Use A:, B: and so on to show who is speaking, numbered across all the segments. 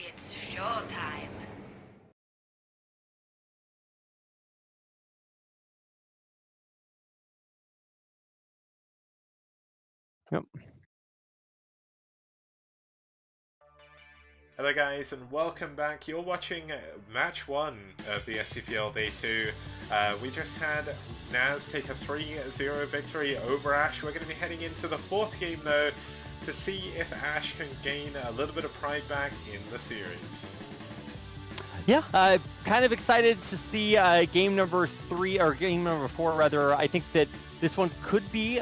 A: It's showtime.
B: Yep.
C: Hello guys and welcome back. You're watching match 1 of the STPL Day 2. We just had NaS take a 3-0 victory over aSh. We're going to be heading into the 4th game though to see if aSh can gain a little bit of pride back in the series.
B: Yeah, kind of excited to see game number 3, or game number 4 rather. I think that this one could be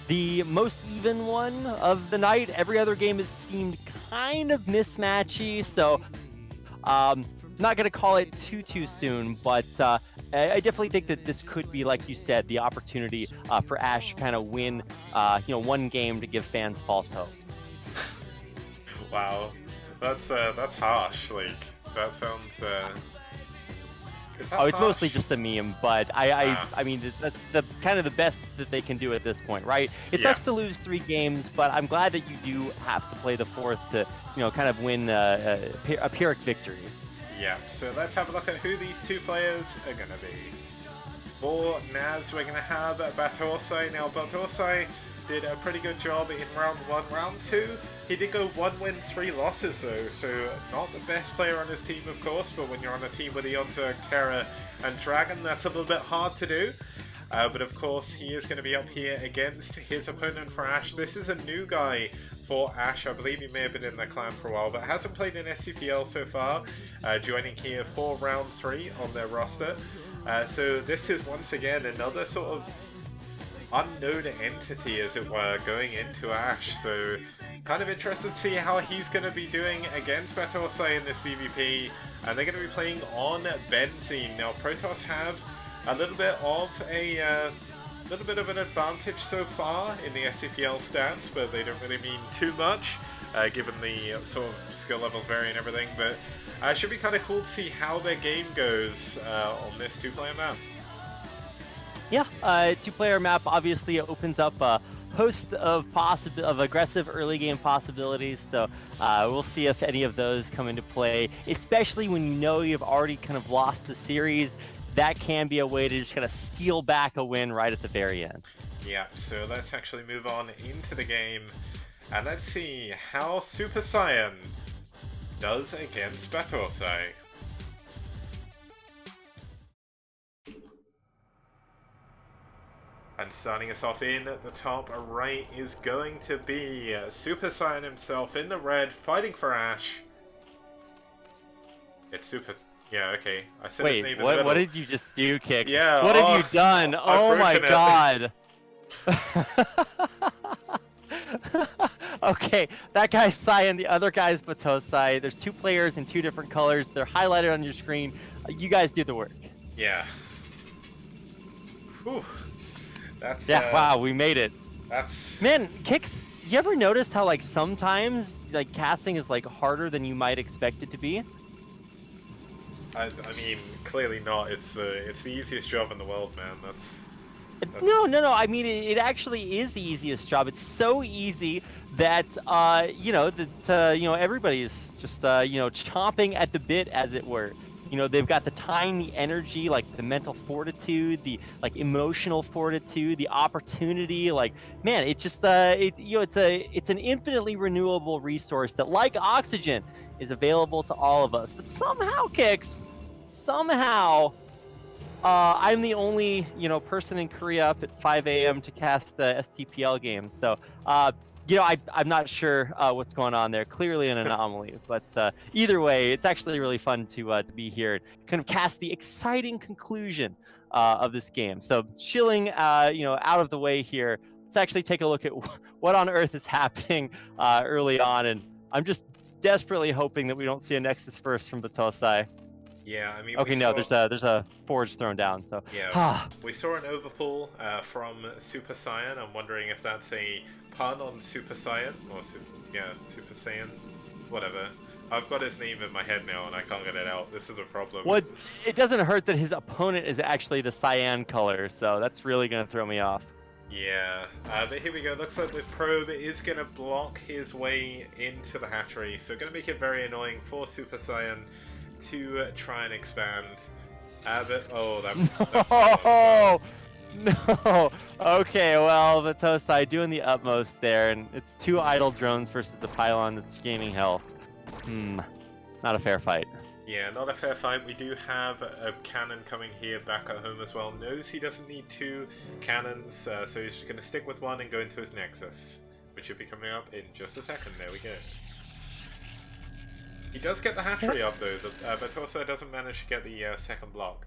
B: the most even one of the night. Every other game has seemed kind of mismatchy, so not going to call it too soon, but I definitely think that this could be, like you said, the opportunity for aSh to kind of win one game to give fans false hope.
C: Wow, that's harsh. Like, that sounds is that
B: It's
C: harsh?
B: mostly just a meme, but I mean, that's the kind of the best that they can do at this point, right? It
C: Yeah.
B: sucks to lose 3 games, but I'm glad that you do have to play the 4th to, kind of win a Pyrrhic victory.
C: Yeah, so let's have a look at who these two players are going to be. For NaS, we're going to have battousai. Now, battousai did a pretty good job in round 1. Round 2, he did go 1 win, 3 losses though, so not the best player on his team, of course, but when you're on a team with Eonta, Terra, and Dragon, that's a little bit hard to do. But of course, he is going to be up here against his opponent for aSh. This is a new guy for aSh. I believe he may have been in the clan for a while, but hasn't played in STPL so far, joining here for round 3 on their roster. So this is once again another sort of unknown entity, as it were, going into aSh. So kind of interested to see how he's going to be doing against battousai in this CVP. And they're going to be playing on Benzene. Now, Protoss have a little bit of an advantage so far in the STPL stats, but they don't really mean too much, given the sort of skill levels vary and everything. But it should be kind of cool to see how their game goes on this 2-player map.
B: Yeah, 2-player map obviously opens up a host of aggressive early game possibilities, so we'll see if any of those come into play, especially when you've already kind of lost the series. That can be a way to just kind of steal back a win right at the very end.
C: Yeah, so let's actually move on into the game, and let's see how SuperCyan does against battousai. And starting us off in at the top right is going to be SuperCyan himself in the red, fighting for aSh. It's Super... Yeah, okay. I said his name in the middle.
B: What did you just do, Kix?
C: Yeah,
B: What have you done? Oh my god! Okay, that guy's Cyan, the other guy's battousai. There's 2 players in 2 different colors. They're highlighted on your screen. You guys do the work.
C: Yeah. Whew. That's...
B: Yeah, wow, we made it.
C: That's...
B: Man, Kix, you ever noticed how, like, sometimes, like, casting is, like, harder than you might expect it to be?
C: I mean, clearly not. It's the easiest job in the world, man. That's...
B: No. I mean, it actually is the easiest job. It's so easy that everybody's just chomping at the bit, as it were. They've got the time, the energy, like the mental fortitude, the like emotional fortitude, the opportunity. Like, man, it's just it's an infinitely renewable resource that, like oxygen, is available to all of us. But somehow, Kix, I'm the only, person in Korea up at 5 a.m. to cast STPL games. So, I'm not sure what's going on there. Clearly an anomaly, but either way, it's actually really fun to be here and kind of cast the exciting conclusion of this game. So, chilling, out of the way here. Let's actually take a look at what on earth is happening early on, and I'm just desperately hoping that we don't see a Nexus first from battousai.
C: Yeah, I mean,
B: Okay, no, there's a forge thrown down, so...
C: Yeah, we saw an overpull from SuperCyan. I'm wondering if that's a pun on SuperCyan, or Super Saiyan, whatever. I've got his name in my head now and I can't get it out. This is a problem.
B: It doesn't hurt that his opponent is actually the cyan color, so that's really going to throw me off.
C: Yeah, but here we go. Looks like the probe is going to block his way into the hatchery, so going to make it very annoying for SuperCyan to try and expand. But oh, that
B: No, no. Okay, well, battousai doing the utmost there, and it's 2 idle drones versus the pylon that's gaining health. Not a fair fight.
C: Yeah, not a fair fight. We do have a cannon coming here back at home as well. Knows he doesn't need 2 cannons, so he's just going to stick with 1 and go into his Nexus, which should be coming up in just a second. There we go. He does get the hatchery up though, but also doesn't manage to get the second block.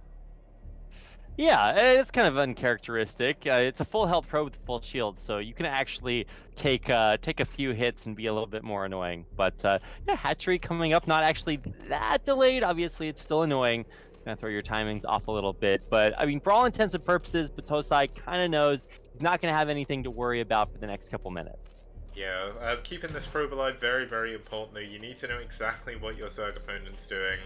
B: Yeah, it's kind of uncharacteristic. It's a full health probe with full shield, so you can actually take a few hits and be a little bit more annoying. But yeah, hatchery coming up, not actually that delayed. Obviously, it's still annoying. Gonna throw your timings off a little bit, but I mean, for all intents and purposes, battousai kind of knows he's not gonna have anything to worry about for the next couple minutes.
C: Yeah, keeping this probe alive very, very important though. You need to know exactly what your Zerg opponent's doing.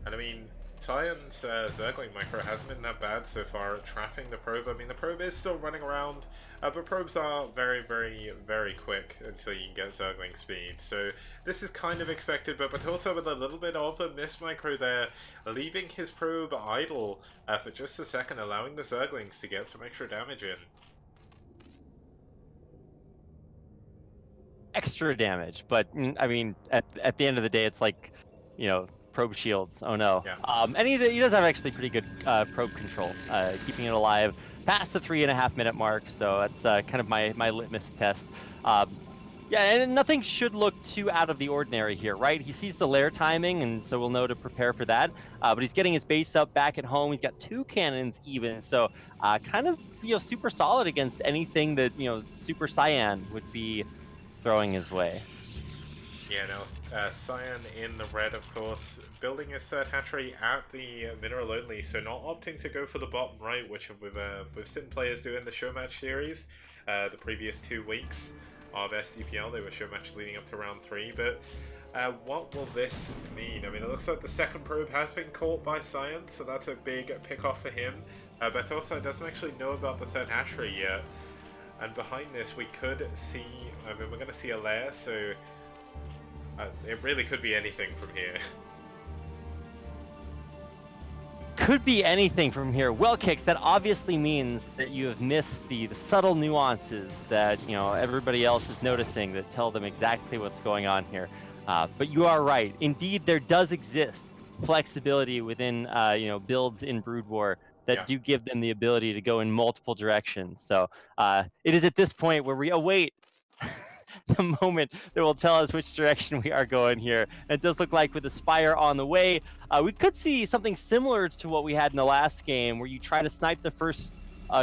C: And I mean, Cyan's Zergling micro hasn't been that bad so far at trapping the probe. I mean, the probe is still running around, but probes are very, very, very quick until you can get Zergling speed. So this is kind of expected, but also with a little bit of a miss micro there, leaving his probe idle for just a second, allowing the Zerglings to get some extra damage in.
B: Extra damage, but I mean, at the end of the day, it's like, you know, probe shields. Oh no.
C: Yeah.
B: And he does have actually pretty good probe control, keeping it alive past the 3.5 minute mark. So that's kind of my litmus test. Yeah, and nothing should look too out of the ordinary here, right? He sees the lair timing, and so we'll know to prepare for that. But he's getting his base up back at home. He's got 2 cannons even, so kind of, you know, super solid against anything that, you know, SuperCyan would be throwing his way.
C: Yeah, no, Cyan in the red, of course, building his third hatchery at the mineral only, so not opting to go for the bottom right, which we've seen players do in the show match series the previous 2 weeks of STPL. They were show matches leading up to round 3, but what will this mean? I mean, it looks like the second probe has been caught by Cyan, so that's a big pick-off for him, but also doesn't actually know about the third hatchery yet. And behind this, we could see, I mean, we're going to see a lair, so it really could be anything from here.
B: Could be anything from here. Well, Kicks, that obviously means that you have missed the subtle nuances that, you know, everybody else is noticing that tell them exactly what's going on here. But you are right. Indeed, there does exist flexibility within, you know, builds in Brood War that do give them the ability to go in multiple directions. So it is at this point where we await the moment that will tell us which direction we are going here. And it does look like with the Spire on the way, we could see something similar to what we had in the last game, where you try to snipe the first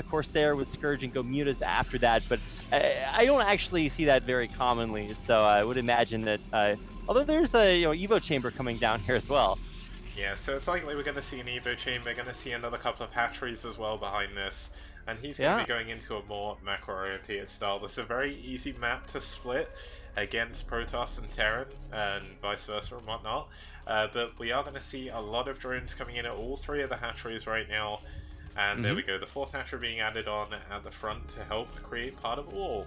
B: Corsair with Scourge and go mutas after that. But I don't actually see that very commonly. So I would imagine that, although there's a Evo chamber coming down here as well.
C: Yeah, so it's likely we're going to see an Evo chamber, we're going to see another couple of hatcheries as well behind this, and he's going to be going into a more macro-oriented style. This is a very easy map to split against Protoss and Terran, and vice versa and whatnot, but we are going to see a lot of drones coming in at all 3 of the hatcheries right now, and there we go, the 4th hatchery being added on at the front to help create part of a wall.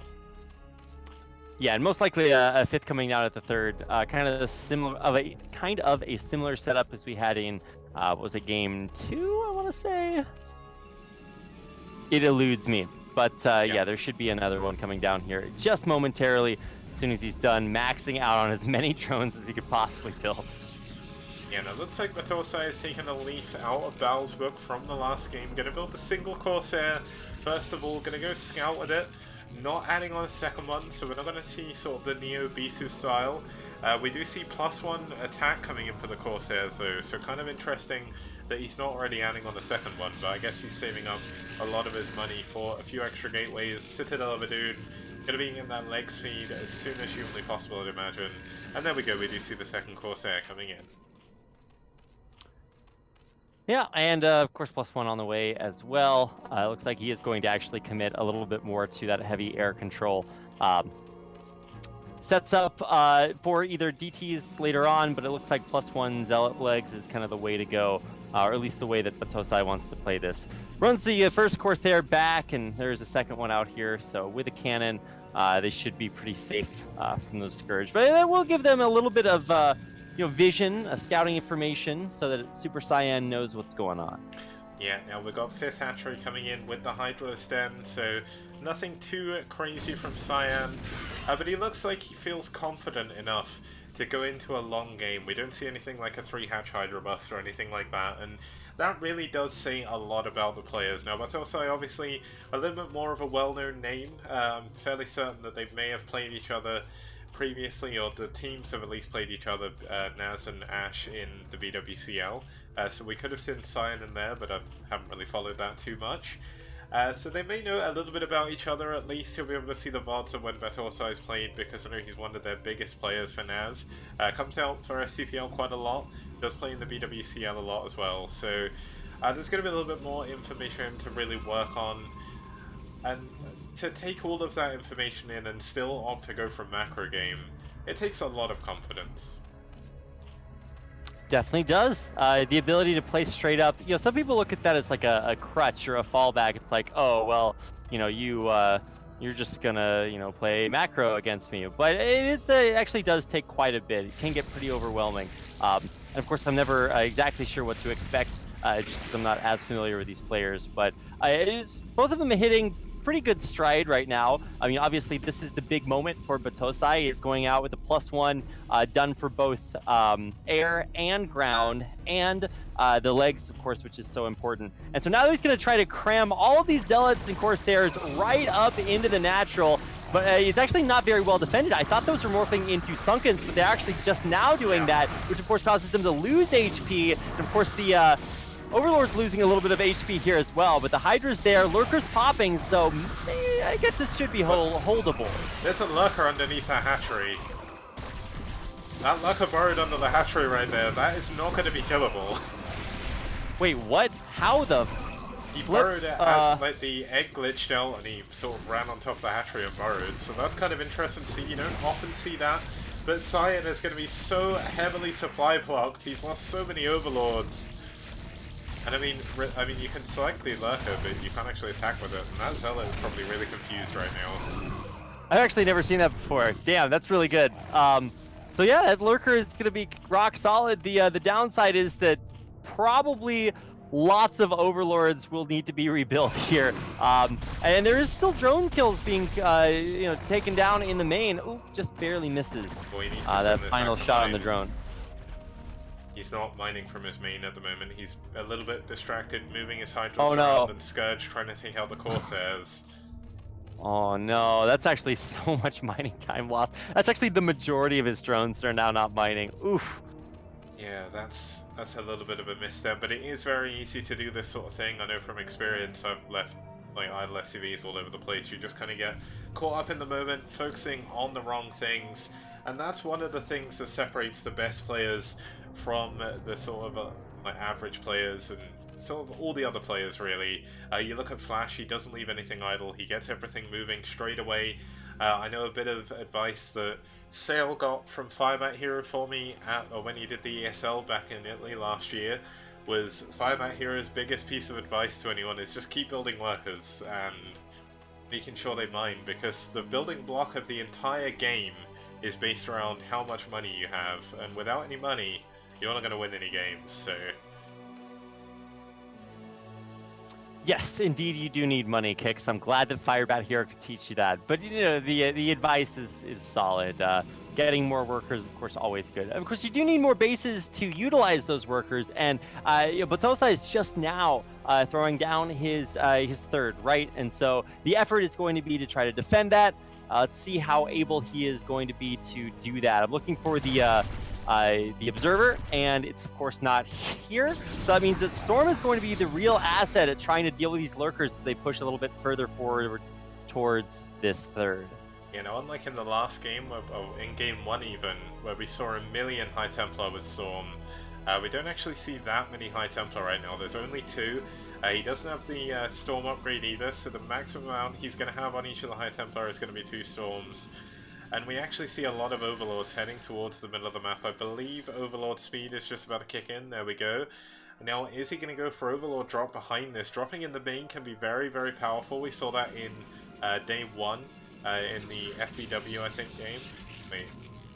B: Yeah, and most likely a 5th coming down at the 3rd. Kind of a similar setup as we had in what was it, game 2? I want to say. It eludes me, but yeah, there should be another one coming down here just momentarily. As soon as he's done maxing out on as many drones as he could possibly build.
C: Yeah, and it looks like battousai is taking a leaf out of Bal's book from the last game. Going to build the single Corsair. First of all, going to go scout with it. Not adding on a second one, so we're not going to see sort of the Neo Bisu style. We do see +1 attack coming in for the Corsairs though, so kind of interesting that he's not already adding on the second one, but I guess he's saving up a lot of his money for a few extra gateways. Citadel of a dude, going to be in that leg speed as soon as humanly possible, I'd imagine. And there we go, we do see the second Corsair coming in.
B: Yeah, and of course +1 on the way as well. It looks like he is going to actually commit a little bit more to that heavy air control. sets up for either DTs later on, but it looks like +1 Zealot legs is kind of the way to go, or at least the way that battousai wants to play this. Runs the first Corsair back, and there's a second one out here, so with a cannon, they should be pretty safe from those Scourge. But that will give them a little bit of vision, scouting information, so that SuperCyan knows what's going on.
C: Yeah, now we've got 5th hatchery coming in with the Hydralisk Den, so nothing too crazy from Cyan, but he looks like he feels confident enough to go into a long game. We don't see anything like a 3-hatch Hydra bust or anything like that, and that really does say a lot about the players. Now, battousai obviously a little bit more of a well-known name. I'm fairly certain that they may have played each other previously, or the teams have at least played each other, NaS and aSh in the BWCL. So we could have seen Cyan in there, but I haven't really followed that too much. So they may know a little bit about each other. At least you'll be able to see the VODs of when battousai's played, because I know he's one of their biggest players for NaS. Comes out for STPL quite a lot, does play in the BWCL a lot as well. So there's going to be a little bit more information to really work on. And to take all of that information in and still opt to go for macro game, it takes a lot of confidence.
B: Definitely does. The ability to play straight up. Some people look at that as like a crutch or a fallback. It's like, oh well, you're just gonna play macro against me. But it actually does take quite a bit. It can get pretty overwhelming. And of course, I'm never exactly sure what to expect, just because I'm not as familiar with these players. But both of them are hitting pretty good stride right now. I mean, obviously this is the big moment for battousai. Is going out with a +1 done for both air and ground, and the legs, of course, which is so important. And so now he's going to try to cram all of these Zealots and Corsairs right up into the natural, but it's actually not very well defended. I thought those were morphing into Sunkens, but they're actually just now doing that, which of course causes them to lose HP, and of course the Overlord's losing a little bit of HP here as well, but the Hydra's there, Lurker's popping, so I guess this should be holdable.
C: There's a Lurker underneath that hatchery. That Lurker burrowed under the hatchery right there. That is not going to be killable.
B: Wait, what? How the...
C: He burrowed it as like the egg glitched out and he sort of ran on top of the hatchery and burrowed, so that's kind of interesting to see. You don't often see that, but Cyan is going to be so heavily supply blocked. He's lost so many Overlords. And I mean, you can select the Lurker, but you can't actually attack with it, and that Zealot is probably really confused right now.
B: I've actually never seen that before. Damn, that's really good. So yeah, that Lurker is going to be rock solid. The downside is that probably lots of Overlords will need to be rebuilt here. And there is still drone kills being taken down in the main. Ooh, just barely misses that final shot on the drone.
C: He's not mining from his main at the moment. He's a little bit distracted, moving his Hydras around and Scourge, trying to take out the Corsairs.
B: Oh no, that's actually so much mining time lost. That's actually the majority of his drones that are now not mining. Oof.
C: Yeah, that's a little bit of a misstep, but it is very easy to do this sort of thing. I know from experience, I've left idle SCVs all over the place. You just kind of get caught up in the moment, focusing on the wrong things, and that's one of the things that separates the best players from the sort of average players and sort of all the other players, really. You look at Flash, he doesn't leave anything idle, he gets everything moving straight away. I know a bit of advice that Sale got from Firebat Hero for me when he did the ESL back in Italy last year, was Firebat Hero's biggest piece of advice to anyone is just keep building Lurkers and making sure they mine, because the building block of the entire game is based around how much money you have, and without any money, you're not going to win any games, so...
B: Yes, indeed you do need money, Kicks. I'm glad that Firebat Hero could teach you that. But, the advice is solid. Getting more workers, of course, always good. Of course, you do need more bases to utilize those workers, and battousai is just now throwing down his third, right? And so the effort is going to be to try to defend that. Let's see how able he is going to be to do that. I'm looking for the observer, and it's of course not here, so that means that Storm is going to be the real asset at trying to deal with these Lurkers as they push a little bit further forward towards this third.
C: Unlike in the last game, in game 1 even, where we saw 1 million High Templar with Storm, we don't actually see that many High Templar right now. There's only 2. He doesn't have the Storm upgrade either, so the maximum amount he's going to have on each of the High Templar is going to be 2 Storms. and we actually see a lot of Overlords heading towards the middle of the map. I believe Overlord speed is just about to kick in. There we go. Now, is he going to go for Overlord drop behind this? Dropping in the main can be very, very powerful. We saw that in day 1 in the FBW, I think, game. Wait,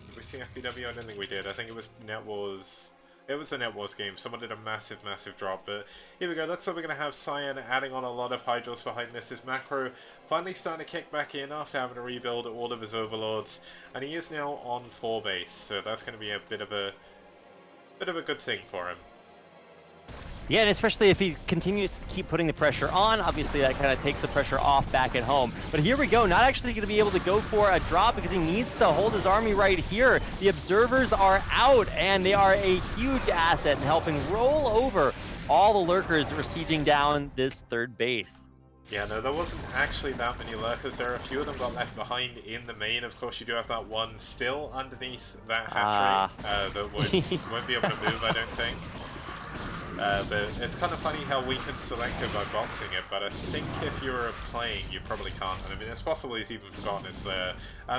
C: did we see FBW? I don't think we did. I think it was Net Wars. It was the Net Wars game. Someone did a massive, massive drop. But here we go. Looks like we're going to have SuperCyan adding on a lot of Hydros behind this. His macro finally starting to kick back in after having to rebuild all of his Overlords. And he is now on 4 base. So that's going to be a bit of a good thing for him.
B: Yeah, and especially if he continues to keep putting the pressure on, obviously that kind of takes the pressure off back at home. But here we go, not actually going to be able to go for a drop because he needs to hold his army right here. The observers are out, and they are a huge asset in helping roll over all the lurkers that were sieging down this third base.
C: Yeah, no, there wasn't actually that many lurkers there. A few of them got left behind in the main. Of course, you do have that one still underneath that hatchery that won't be able to move, I don't think. But it's kind of funny how we can select it by boxing it, but I think if you're playing, you probably can't. And I mean, it's possible he's even forgotten it's there.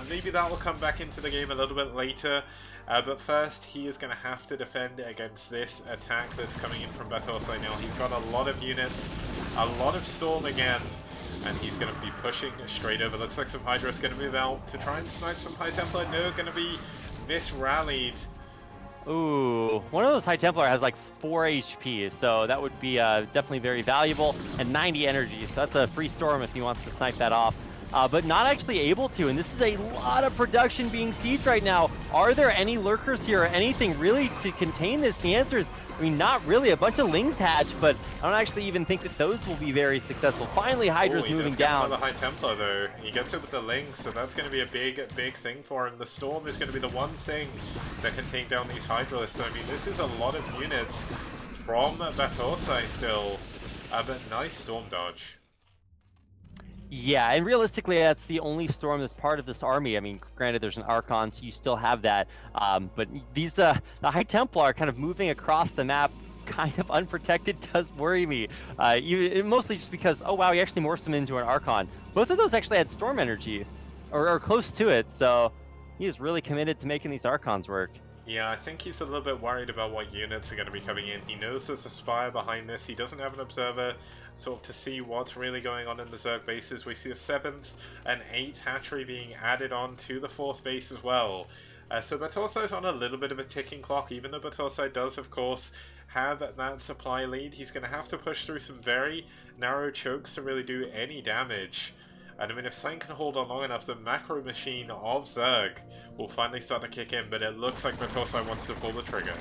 C: Maybe that will come back into the game a little bit later, but first he is going to have to defend against this attack that's coming in from battousai now. He's got a lot of units, a lot of Storm again, and he's going to be pushing straight over. Looks like some Hydra is going to move out to try and snipe some High Templar. No, going to be misrallied.
B: Ooh, one of those High Templar has like 4 HP, so that would be definitely very valuable, and 90 energy, so that's a free Storm if he wants to snipe that off. But not actually able to, and this is a lot of production being sieged right now. Are there any lurkers here or anything really to contain this? The answer is, I mean, not really. A bunch of Lings hatch, but I don't actually even think that those will be very successful. Finally, Hydra's moving down.
C: The High Templar, though. He gets it with the Lings, so that's going to be a big thing for him. The Storm is going to be the one thing that can take down these Hydralists. I mean, this is a lot of units from battousai still, but nice Storm dodge.
B: Yeah, and realistically, that's the only Storm that's part of this army. I mean, granted, there's an Archon, so you still have that. But these, the High Templar kind of moving across the map, kind of unprotected, does worry me. Mostly just because, oh wow, he actually morphs them into an Archon. Both of those actually had Storm energy, or close to it, so he is really committed to making these Archons work.
C: Yeah, I think he's a little bit worried about what units are going to be coming in. He knows there's a Spire behind this. He doesn't have an Observer sort of to see what's really going on in the Zerg bases. We see a 7th and 8th hatchery being added on to the 4th base as well. So battousai is on a little bit of a ticking clock, even though battousai does, of course, have that supply lead. He's going to have to push through some very narrow chokes to really do any damage. And I mean, if SuperCyan can hold on long enough, the macro machine of Zerg will finally start to kick in, but it looks like battousai wants to pull the trigger.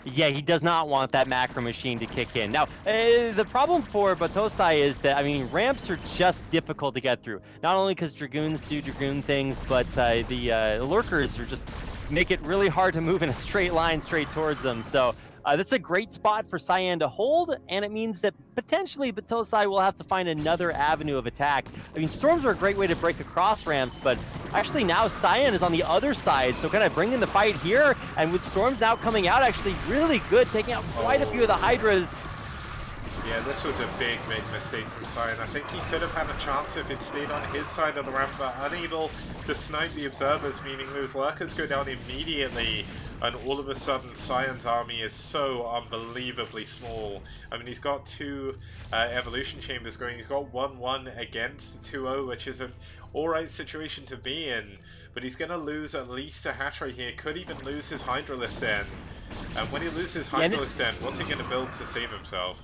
B: Yeah, he does not want that macro machine to kick in. Now, the problem for battousai is that, I mean, ramps are just difficult to get through. Not only because Dragoons do Dragoon things, but the lurkers are just make it really hard to move in a straight line straight towards them. So that's a great spot for SuperCyan to hold, and it means that potentially battousai will have to find another avenue of attack. I mean, Storms are a great way to break across ramps, but actually now SuperCyan is on the other side, so kind of bringing the fight here, and with Storms now coming out, actually really good, taking out quite a few of the Hydras.
C: Yeah, this was a big mistake from SuperCyan. I think he could have had a chance if he'd stayed on his side of the ramp, but unable to snipe the observers, meaning those lurkers go down immediately, and all of a sudden SuperCyan's army is so unbelievably small. I mean, he's got 2 evolution chambers going, he's got 1-1 against the 2-0, which is an alright situation to be in, but he's going to lose at least a hatchery here, could even lose his Hydralist then. And when he loses Hydralist then, what's he going to build to save himself?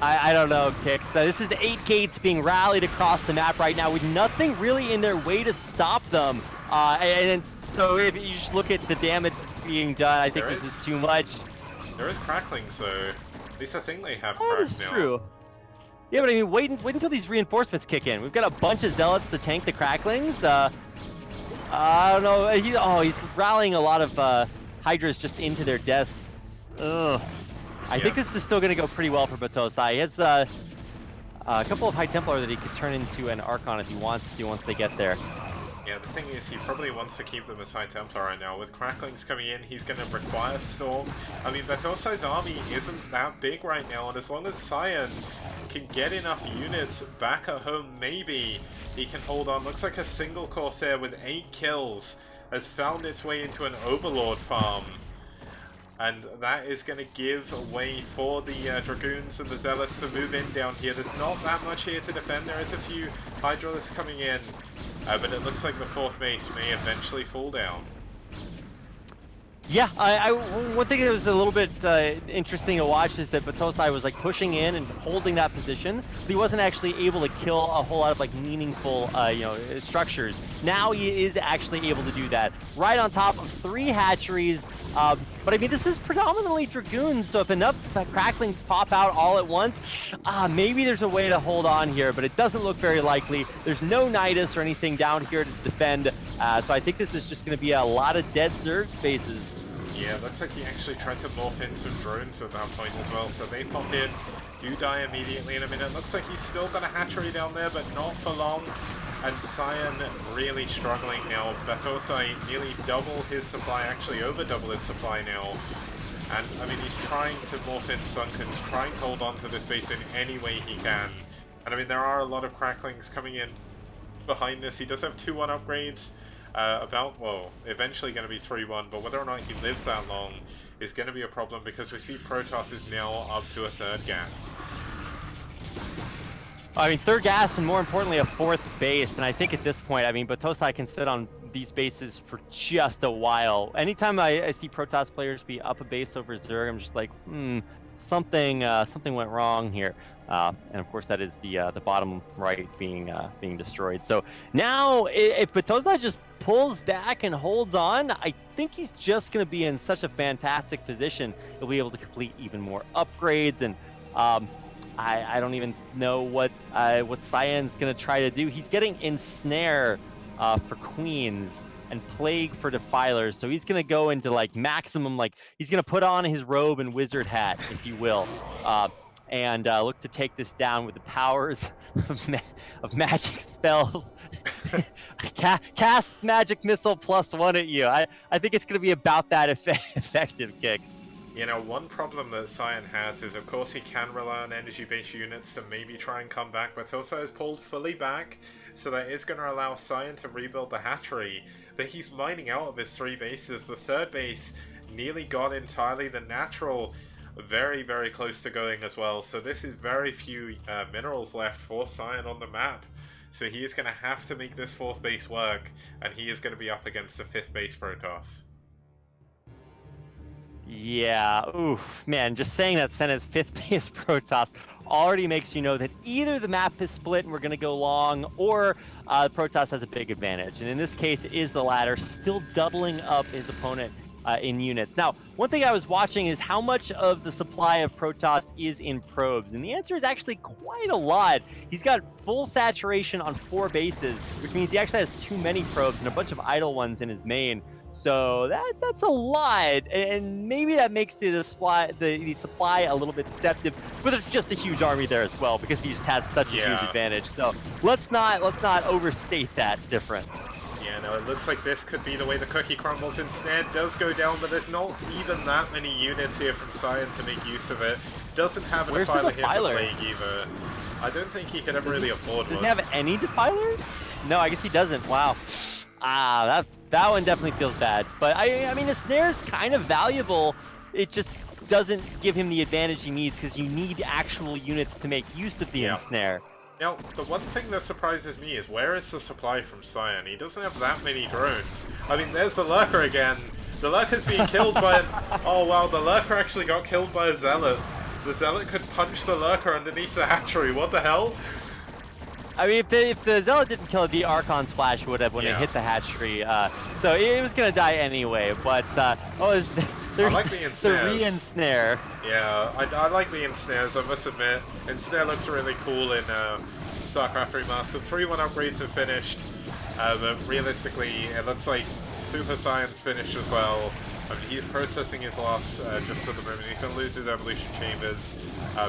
B: I don't know, Kix. This is 8 gates being rallied across the map right now with nothing really in their way to stop them. And so if you just look at the damage that's being done, I think this is too much.
C: There is cracklings though. At least I think they have cracks now.
B: That's true. Yeah, but I mean, wait until these reinforcements kick in. We've got a bunch of zealots to tank the cracklings. I don't know. He's rallying a lot of Hydras just into their deaths. Ugh. I think this is still going to go pretty well for battousai. He has a couple of High Templar that he could turn into an Archon if he wants to once they get there.
C: Yeah, the thing is, he probably wants to keep them as high tempo right now. With Cracklings coming in, he's going to require Storm. I mean, battousai's army isn't that big right now, and as long as Cyan can get enough units back at home, maybe he can hold on. Looks like a single Corsair with 8 kills has found its way into an Overlord farm. And that is going to give way for the Dragoons and the Zealots to move in down here. There's not that much here to defend. There is a few Hydralisks coming in. But it looks like the 4th base may eventually fall down.
B: Yeah, one thing that was a little bit interesting to watch is that battousai was like pushing in and holding that position, but he wasn't actually able to kill a whole lot of like meaningful, structures. Now he is actually able to do that, right on top of 3 hatcheries. But I mean, this is predominantly Dragoons, so if enough Cracklings pop out all at once, maybe there's a way to hold on here, but it doesn't look very likely. There's no Nidus or anything down here to defend, so I think this is just going to be a lot of dead Zerg bases.
C: Yeah, looks like he actually tried to morph in some drones at that point as well, so they pop in, do die immediately in a minute. Looks like he's still got a hatchery down there, but not for long. And Cyan really struggling now. battousai nearly double his supply, actually over double his supply now. And I mean, he's trying to morph in Sunkens, trying to hold on to this base in any way he can. And I mean, there are a lot of Cracklings coming in behind this. He does have 2-1 upgrades. Eventually going to be 3-1, but whether or not he lives that long is going to be a problem because we see Protoss is now up to a 3rd gas.
B: I mean, 3rd gas and more importantly, a 4th base. And I think at this point, I mean, battousai can sit on these bases for just a while. Anytime I see Protoss players be up a base over Zerg, I'm just like, something went wrong here. And of course, that is the bottom right being destroyed. So now, if battousai just pulls back and holds on, I think he's just going to be in such a fantastic position. He'll be able to complete even more upgrades, and I don't even know what Cyan's going to try to do. He's getting Ensnare for Queens and Plague for Defilers, so he's going to go into like maximum, like he's going to put on his robe and wizard hat, if you will. And look to take this down with the powers of magic spells. Casts magic missile +1 at you. I think it's going to be about that effective, Kicks.
C: You know, one problem that Cyan has is, of course, he can rely on energy-based units to maybe try and come back. battousai is pulled fully back, so that is going to allow Cyan to rebuild the hatchery. But he's mining out of his 3 bases. The 3rd base nearly got entirely. The natural very, very close to going as well. So this is very few minerals left for Cyan on the map. So he is going to have to make this 4th base work, and he is going to be up against the 5th base Protoss.
B: Yeah, oof, man, just saying that sentence, 5th base Protoss, already makes you know that either the map is split and we're going to go long, or Protoss has a big advantage. And in this case, it is the latter, still doubling up his opponent in units. Now, one thing I was watching is how much of the supply of Protoss is in probes, and the answer is actually quite a lot. He's got full saturation on 4 bases, which means he actually has too many probes and a bunch of idle ones in his main. So that's a lot, and maybe that makes the supply a little bit deceptive. But there's just a huge army there as well because he just has such a huge advantage. So let's not overstate that difference.
C: Yeah, no, it looks like this could be the way the cookie crumbles. Instead, does go down, but there's not even that many units here from Cyan to make use of it. Doesn't have a defiler here for Plague either. I don't think he could ever really afford one.
B: Doesn't have any defilers? No, I guess he doesn't. Wow. That one definitely feels bad. But I mean, the snare's kind of valuable. It just doesn't give him the advantage he needs because you need actual units to make use of the ensnare.
C: Now, the one thing that surprises me is where is the supply from Cyan? He doesn't have that many drones. I mean, there's the Lurker again. The Lurker's being killed by oh wow, the Lurker actually got killed by a Zealot. The Zealot could punch the Lurker underneath the hatchery. What the hell?
B: I mean, if the Zealot didn't kill it, the Archon Splash would have when it hit the hatchery. So it was going to die anyway. But, there's
C: I like the ensnares.
B: The re-ensnare.
C: Yeah, I like the ensnares, I must admit. Ensnare looks really cool in StarCraft Remastered. 3-1 upgrades have finished. But realistically, it looks like SuperCyan's finished as well. I mean, he's processing his loss just at the moment. He's going to lose his Evolution Chambers.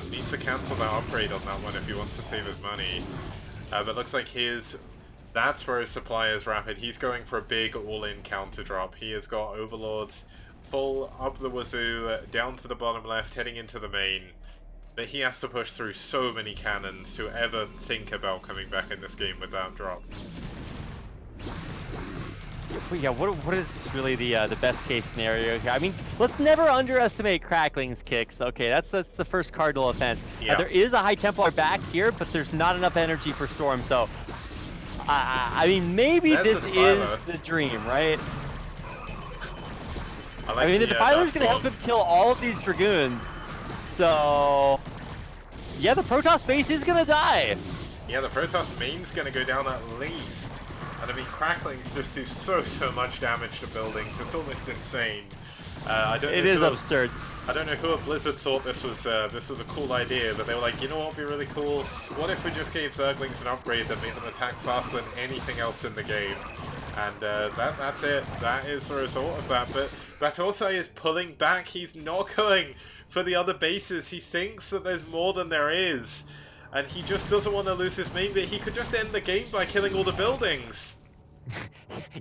C: Needs to cancel that upgrade on that one if he wants to save his money. But looks like his That's where his supply is rapid. He's going for a big all-in counter drop. He has got Overlords full up the wazoo, down to the bottom left, heading into the main. But he has to push through so many cannons to ever think about coming back in this game with that drop.
B: Yeah, what is really the best case scenario here? I mean, let's never underestimate Crackling's kicks. Okay, that's the first cardinal offense.
C: Yeah.
B: There is a high Templar back here, but there's not enough energy for Storm. So, I mean, maybe this is the dream, right? I mean, the Defiler's going to help him kill all of these Dragoons. So, yeah, the Protoss base is going to die.
C: Yeah, the Protoss main's going to go down at least. And I mean, Cracklings just do so much damage to buildings. It's almost insane.
B: It is absurd.
C: I don't know who at Blizzard thought this was a cool idea, but they were like, you know what would be really cool? What if we just gave Zerglings an upgrade that made them attack faster than anything else in the game? And that's it. That is the result of that. But battousai is pulling back. He's not going for the other bases. He thinks that there's more than there is. And he just doesn't want to lose his main bit. He could just end the game by killing all the buildings.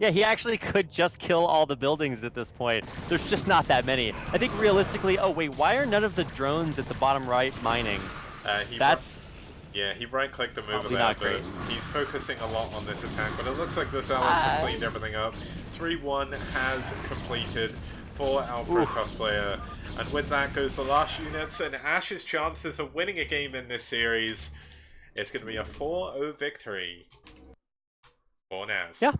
B: Yeah, he actually could just kill all the buildings at this point. There's just not that many. I think realistically, oh wait, why are none of the drones at the bottom right mining?
C: Yeah, he right-clicked them over there,
B: not
C: but
B: great.
C: he's focusing a lot on this attack. But it looks like this Alex has cleaned everything up. 3-1 has completed for our Protoss player. And with that goes the last units, and aSh's chances of winning a game in this series is going to be a 4-0 victory for NaS.
B: Yeah.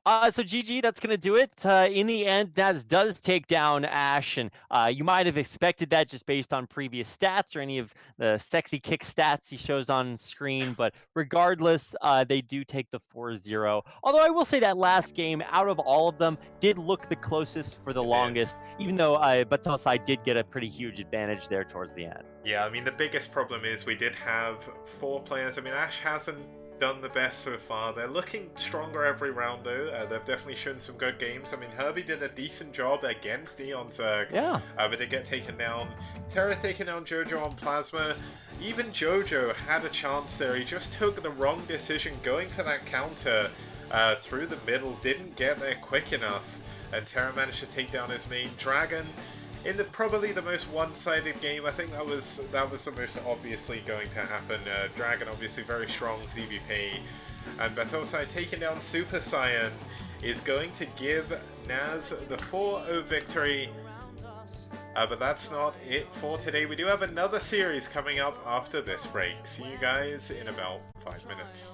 B: So GG, that's going to do it. In the end, NaS does take down aSh, and you might have expected that just based on previous stats or any of the sexy kick stats he shows on screen, but regardless, they do take the 4-0. Although I will say that last game, out of all of them, did look the closest for the longest, even though battousai did get a pretty huge advantage there towards the end.
C: Yeah, I mean, the biggest problem is we did have 4 players. I mean, aSh hasn't done the best so far. They're looking stronger every round though. They've definitely shown some good games. I mean, Herbie did a decent job against Eon Zerg.
B: Yeah.
C: But did get taken down. Terra taken down Jojo on Plasma. Even Jojo had a chance there. He just took the wrong decision going for that counter through the middle. Didn't get there quick enough. And Terra managed to take down his main Dragon. In probably the most one-sided game, I think that was the most obviously going to happen. Dragon obviously very strong ZVP, and battousai taking down SuperCyan is going to give NaS the 4-0 victory. But that's not it for today. We do have another series coming up after this break. See you guys in about 5 minutes.